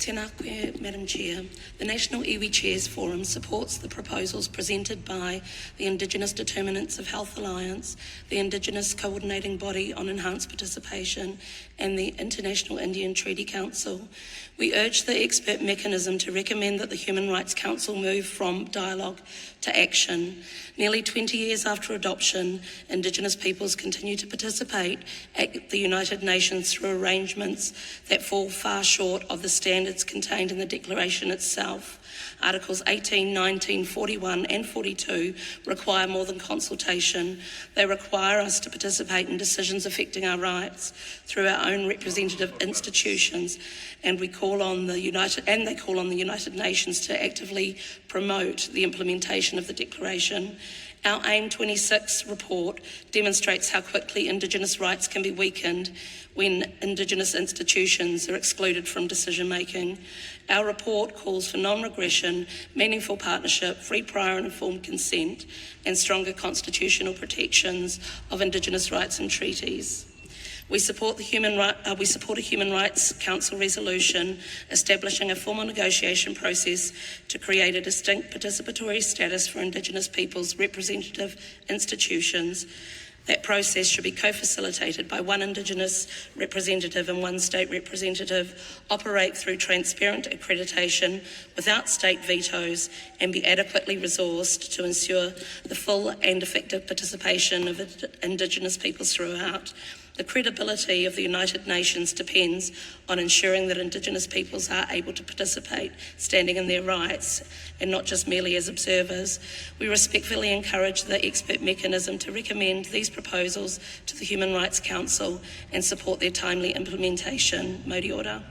Tēnā koe, Madam Chair. The National Iwi Chairs Forum supports the proposals presented by the Indigenous Determinants of Health Alliance, the Indigenous Coordinating Body on Enhanced Participation, and the International Indian Treaty Council. We urge the expert mechanism to recommend that the Human Rights Council move from dialogue to action. Nearly 20 years after adoption, Indigenous peoples continue to participate at the United Nations through arrangements that fall far short of the standards contained in the Declaration itself. Articles 18, 19, 41 and 42 require more than consultation. They require us to participate in decisions affecting our rights through our own representative institutions, and they call on the United Nations to actively promote the implementation of the Declaration. Our AIM 26 report demonstrates how quickly Indigenous rights can be weakened when Indigenous institutions are excluded from decision making. Our report calls for non-regression, meaningful partnership, free, prior and informed consent, and stronger constitutional protections of Indigenous rights and treaties. We support a Human Rights Council resolution establishing a formal negotiation process to create a distinct participatory status for Indigenous peoples' representative institutions. That process should be co-facilitated by one Indigenous representative and one state representative, operate through transparent accreditation without state vetoes, and be adequately resourced to ensure the full and effective participation of Indigenous peoples throughout. The credibility of the United Nations depends on ensuring that Indigenous peoples are able to participate, standing in their rights, and not just merely as observers. We respectfully encourage the expert mechanism to recommend these proposals to the Human Rights Council and support their timely implementation. Mauri ora.